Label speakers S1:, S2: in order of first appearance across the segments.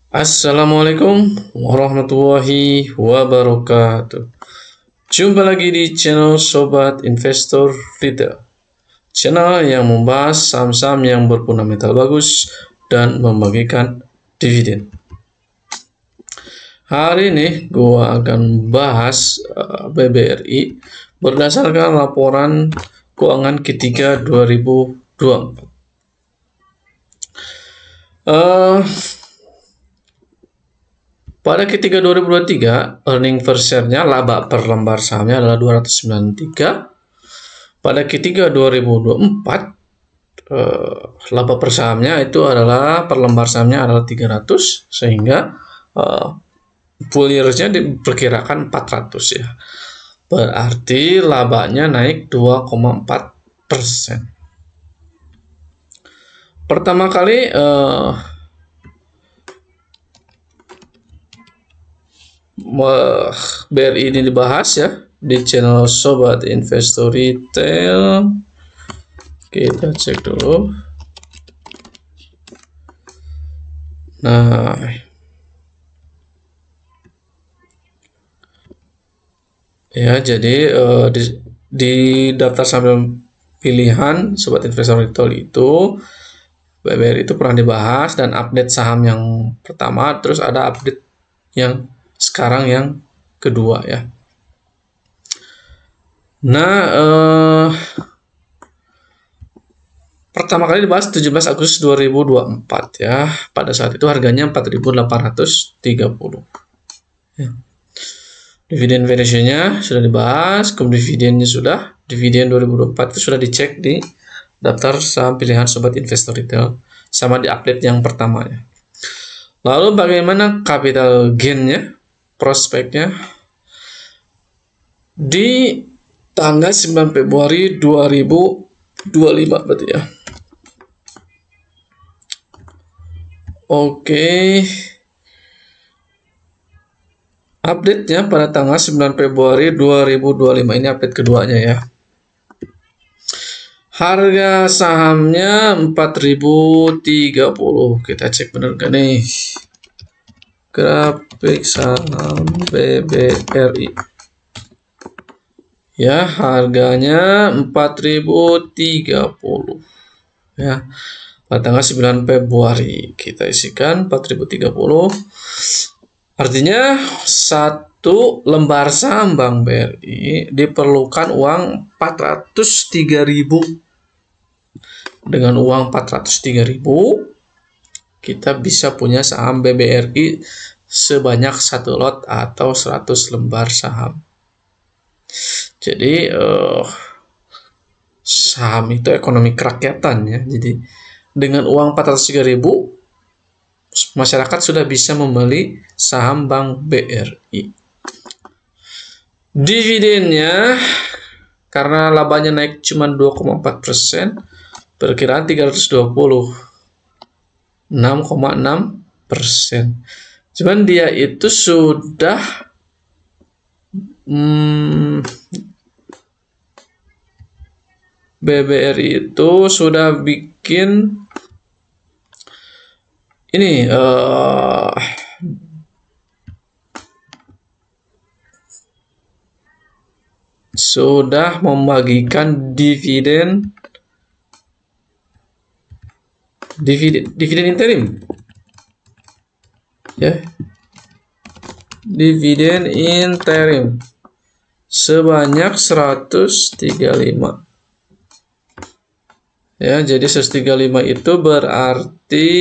S1: Assalamualaikum warahmatullahi wabarakatuh. Jumpa lagi di channel Sobat Investor Retail, channel yang membahas saham-saham yang berfundamental bagus dan membagikan dividen. Hari ini gua akan bahas BBRI berdasarkan laporan keuangan Q3 2024. Pada Q3 2023, earning per share-nya, laba per lembar sahamnya adalah 293. Pada Q3 2024, laba per sahamnya itu adalah per lembar sahamnya adalah 300, sehingga full year-nya diperkirakan 400 ya. Berarti labanya naik 2,4%. Pertama kali BRI ini dibahas ya di channel Sobat Investor Retail. Kita cek dulu. Nah, ya jadi di daftar saham pilihan Sobat Investor Retail itu BBRI itu pernah dibahas dan update saham yang pertama, terus ada update yang sekarang yang kedua ya. Nah, pertama kali dibahas 17 Agustus 2024 ya. Pada saat itu harganya 4.830 ya. Dividen ratio-nya sudah dibahas, dividennya sudah, dividen 2024 itu sudah dicek di daftar saham pilihan Sobat Investor Retail sama di update yang pertama ya. Lalu bagaimana capital gain-nya, prospeknya? Di tanggal 9 Februari 2025 berarti ya. Oke. Update-nya pada tanggal 9 Februari 2025, ini update keduanya ya. Harga sahamnya 4.030. Kita cek bener gak nih? Grafik saham BBRI. Ya, harganya 4.030. Ya. Pada tanggal 9 Februari kita isikan 4.030. Artinya satu lembar saham Bank BRI diperlukan uang 403.000. Dengan uang 403.000 kita bisa punya saham BBRI sebanyak 1 lot atau 100 lembar saham. Jadi saham itu ekonomi kerakyatan ya. Jadi dengan uang 403.000 masyarakat sudah bisa membeli saham Bank BRI. Dividennya karena labanya naik cuma 2,4%, perkiraan 320, 6,6%. Cuman dia itu sudah BBRI itu sudah bikin ini sudah membagikan dividen interim ya, dividen interim sebanyak 135 ya. Jadi 135 itu berarti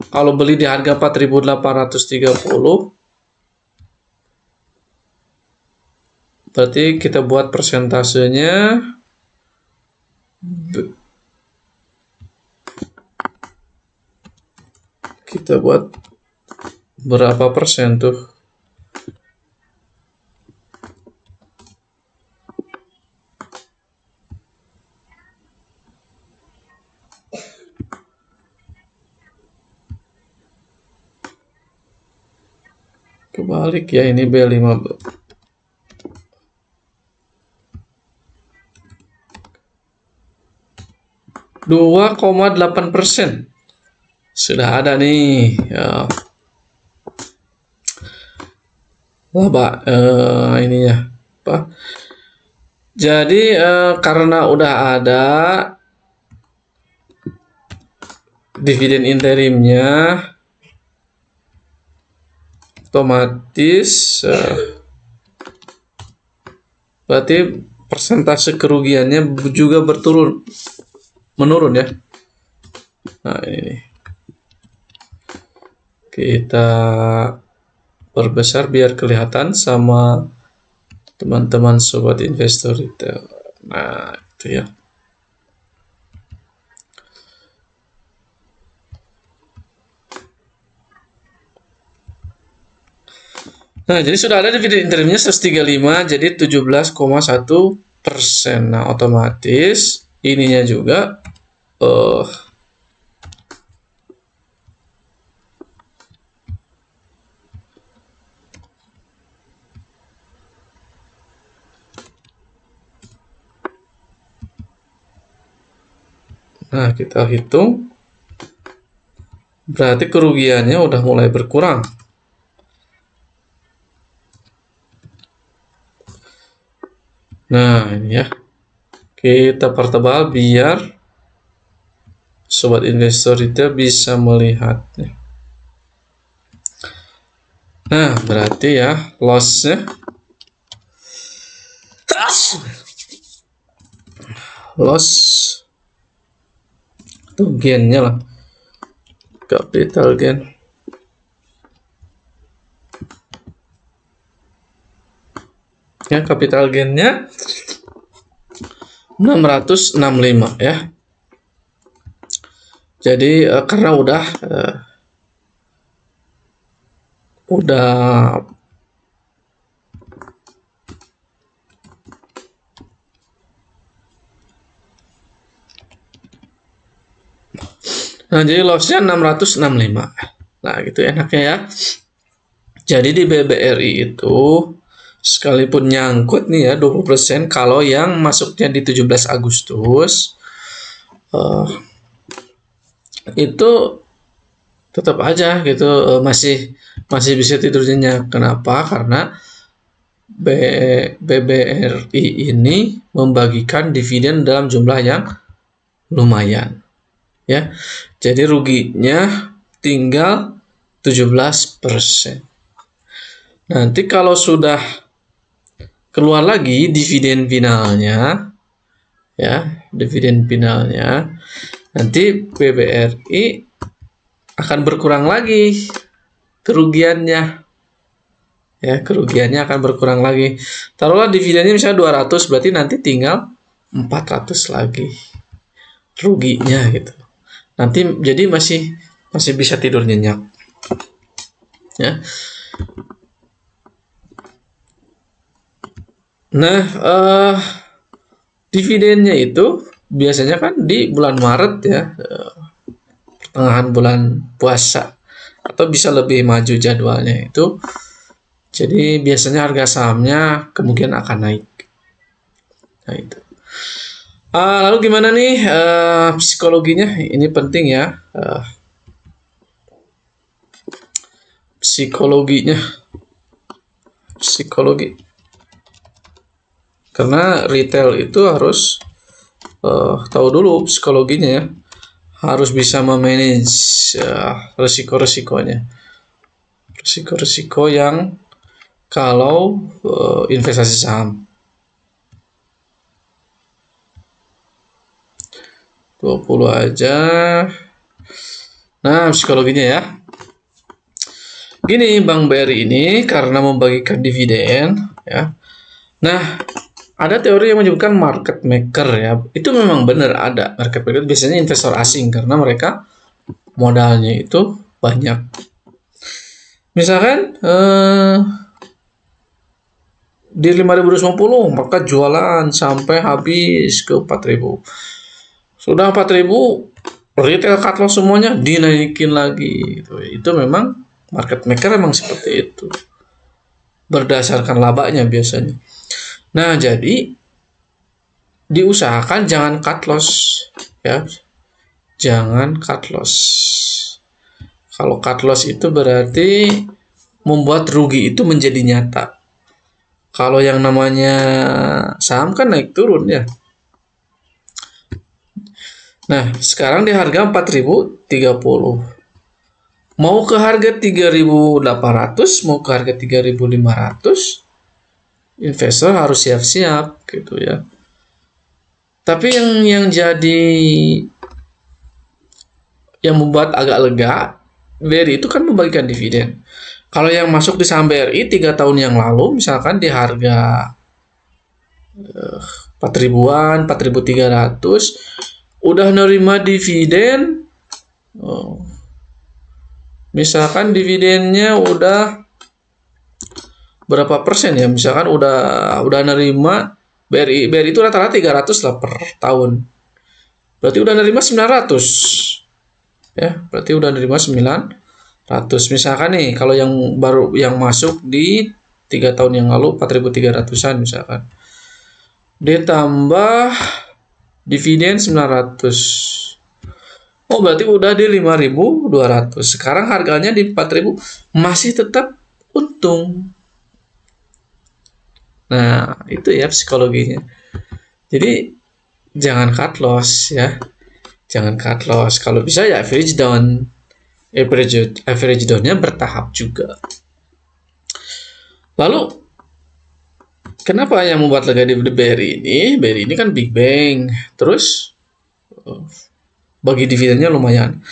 S1: kalau beli di harga 4.830, berarti kita buat persentasenya. Kita buat berapa persen tuh? Kebalik ya, ini B15. 2,8%. sudah ada nih ya. Laba ininya apa? Jadi karena udah ada dividen interimnya, otomatis berarti persentase kerugiannya juga menurun ya. Nah ini nih, kita perbesar biar kelihatan sama teman-teman sobat investor retail. Nah itu ya. Nah, jadi sudah ada dividen interimnya 135, jadi 17,1%. Nah, otomatis ininya juga nah, kita hitung. Berarti kerugiannya udah mulai berkurang. Nah, ini ya. Kita pertebal biar sobat investor retail bisa melihatnya. Nah, berarti ya loss-nya loss atau gain-nya lah. Capital gain. Ya, capital gain-nya 665 ya. Jadi karena udah nah, jadi loss-nya 665. Nah, gitu enaknya ya. Jadi di BBRI itu sekalipun nyangkut nih ya 20%, kalau yang masuknya di 17 Agustus itu tetap aja gitu masih bisa tidur nyenyak. Kenapa? Karena BBRI ini membagikan dividen dalam jumlah yang lumayan ya. Jadi ruginya tinggal 17%. Nanti kalau sudah keluar lagi dividen finalnya ya, dividen finalnya nanti BBRI akan berkurang lagi kerugiannya ya, kerugiannya akan berkurang lagi. Taruhlah dividennya misalnya 200, berarti nanti tinggal 400 lagi ruginya gitu. Nanti jadi masih bisa tidur nyenyak ya. Nah, dividennya itu biasanya kan di bulan Maret ya, pertengahan bulan puasa, atau bisa lebih maju jadwalnya itu. Jadi biasanya harga sahamnya kemungkinan akan naik. Nah itu. Lalu gimana nih psikologinya? Ini penting ya. Psikologi. Karena retail itu harus tahu dulu psikologinya ya. Harus bisa memanage resiko-resikonya. Resiko-resiko yang kalau investasi saham. 20 aja. Nah, psikologinya ya. Gini, Bank BRI ini karena membagikan dividen ya. Nah, ada teori yang menyebutkan market maker ya. Itu memang benar ada market maker, biasanya investor asing karena mereka modalnya itu banyak. Misalkan di 5.250 maka jualan sampai habis ke 4.000. Sudah 4.000, retail cut loss semuanya dinaikin lagi gitu. Itu memang market maker emang seperti itu. Berdasarkan labanya biasanya. Nah, jadi diusahakan jangan cut loss ya. Jangan cut loss. Kalau cut loss itu berarti membuat rugi itu menjadi nyata. Kalau yang namanya saham kan naik turun ya. Nah, sekarang di harga 4030. Mau ke harga 3800, mau ke harga 3500, investor harus siap-siap gitu ya. Tapi yang jadi yang membuat agak lega, BRI itu kan membagikan dividen. Kalau yang masuk di saham BRI 3 tahun yang lalu, misalkan di harga 4 ribuan, 4.300, udah nerima dividen, misalkan dividennya udah berapa persen ya, misalkan udah nerima BRI itu rata-rata 300 lah per tahun, berarti udah nerima 900 ya, berarti udah nerima 900. Misalkan nih kalau yang baru yang masuk di 3 tahun yang lalu 4.300-an misalkan, ditambah dividen 900, oh berarti udah di 5.200. Sekarang harganya di 4.000, masih tetap untung. Nah itu ya psikologinya. Jadi jangan cut loss ya, jangan cut loss. Kalau bisa ya average down, average down-nya bertahap juga. Lalu kenapa yang membuat lega di BRI ini? BRI ini kan big bank, terus bagi dividennya lumayan.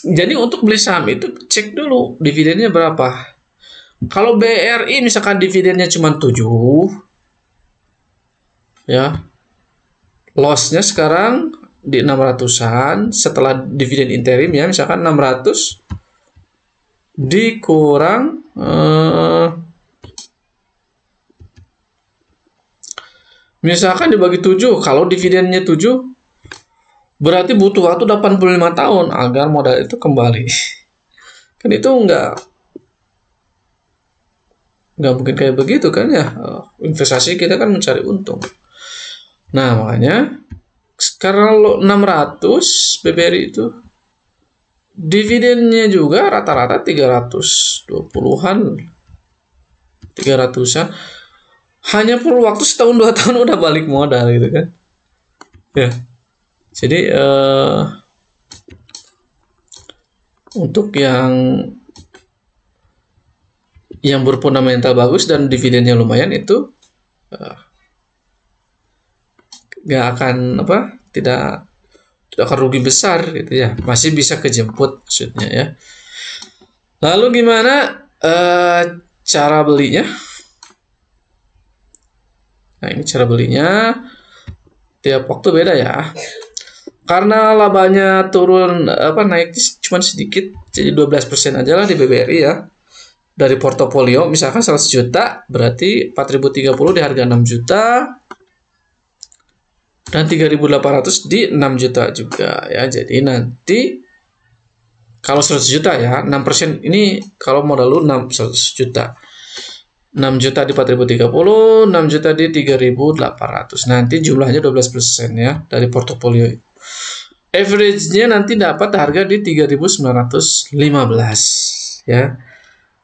S1: Jadi untuk beli saham itu cek dulu dividennya berapa. Kalau BRI misalkan dividennya cuma 7, ya, loss-nya sekarang di 600-an setelah dividen interim ya, misalkan 600 dikurang misalkan dibagi 7, kalau dividennya 7 berarti butuh waktu 85 tahun agar modal itu kembali. Kan itu nggak mungkin kayak begitu kan ya. Investasi kita kan mencari untung. Nah makanya kalau 600 BBRI itu dividennya juga rata-rata 320-an, 300-an, hanya perlu waktu setahun 2 tahun udah balik modal gitu kan ya. Jadi untuk yang berfundamental bagus dan dividennya lumayan itu nggak akan tidak akan rugi besar gitu ya, masih bisa kejemput maksudnya ya. Lalu gimana cara belinya? Nah ini cara belinya tiap waktu beda ya, karena labanya turun naik cuma sedikit, jadi 12% aja lah di BBRI ya. Dari portofolio misalkan 100 juta, berarti 4.030 di harga 6 juta dan 3.800 di 6 juta juga ya. Jadi nanti kalau 100 juta ya, 6% ini kalau modal lu 100 juta, 6 juta di 4.030, 6 juta di 3.800, nanti jumlahnya 12% ya dari portofolio. Average-nya nanti dapat harga di 3.915 ya.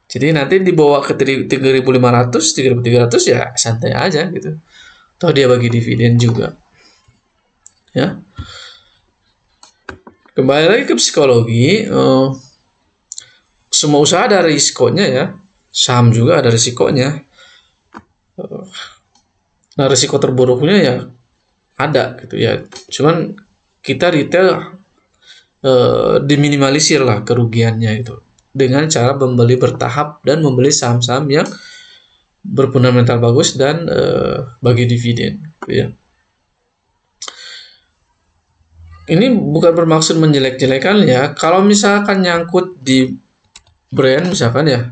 S1: Jadi nanti dibawa ke 3.500, 3.300 ya santai aja gitu. Toh dia bagi dividen juga. Ya. Kembali lagi ke psikologi, semua usaha ada risikonya ya. Saham juga ada risikonya. Nah, risiko terburuknya ya ada gitu ya. Cuman kita retail diminimalisir lah kerugiannya itu dengan cara membeli bertahap dan membeli saham-saham yang berfundamental bagus dan bagi dividen gitu ya. Ini bukan bermaksud menjelek-jelekan ya. Kalau misalkan nyangkut di brand misalkan ya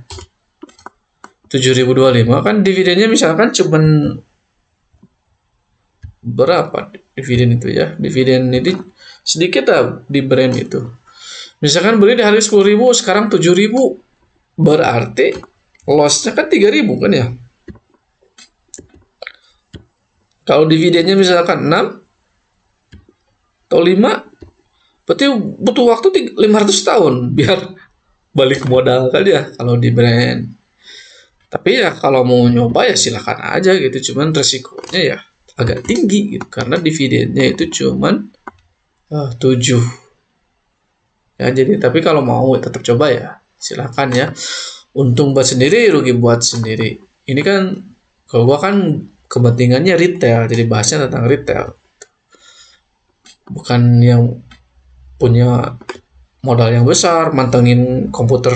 S1: 7.025 kan dividennya misalkan cuman berapa dividen itu ya. Dividen ini sedikit lah di brand itu. Misalkan beli di harga 10.000, sekarang 7.000, berarti loss-nya kan 3.000 kan ya. Kalau dividennya misalkan 6 atau 5, Berarti butuh waktu 500 tahun biar balik modal kali ya kalau di brand. Tapi ya kalau mau nyoba ya silakan aja gitu. Cuman resikonya ya agak tinggi gitu karena dividennya itu cuman 7. Ya jadi tapi kalau mau tetap coba ya silakan ya. Untung buat sendiri, rugi buat sendiri. Ini kan kalau gua kan kepentingannya retail, jadi bahasnya tentang retail. Bukan yang punya modal yang besar, mantengin komputer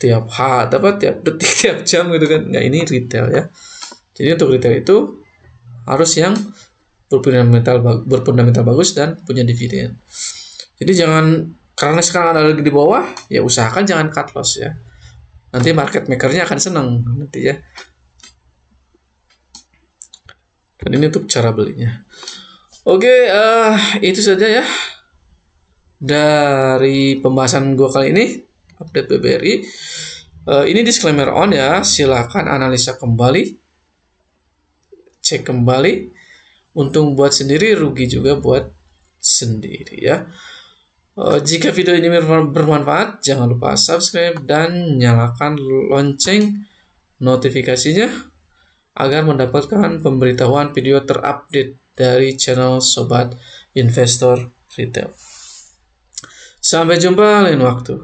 S1: tiap tiap detik, tiap jam gitu kan. Nah, ini retail ya. Jadi untuk retail itu harus yang berfundamental bagus dan punya dividen. Jadi jangan, karena sekarang ada lagi di bawah, ya usahakan jangan cut loss ya. Nanti market makernya akan senang nanti ya. Dan ini untuk cara belinya. Oke, itu saja ya dari pembahasan gua kali ini, update BBRI. Ini disclaimer on ya, silakan analisa kembali, cek kembali, untung buat sendiri, rugi juga buat sendiri ya. Jika video ini bermanfaat, jangan lupa subscribe dan nyalakan lonceng notifikasinya agar mendapatkan pemberitahuan video terupdate dari channel Sobat Investor Retail. Sampai jumpa lain waktu.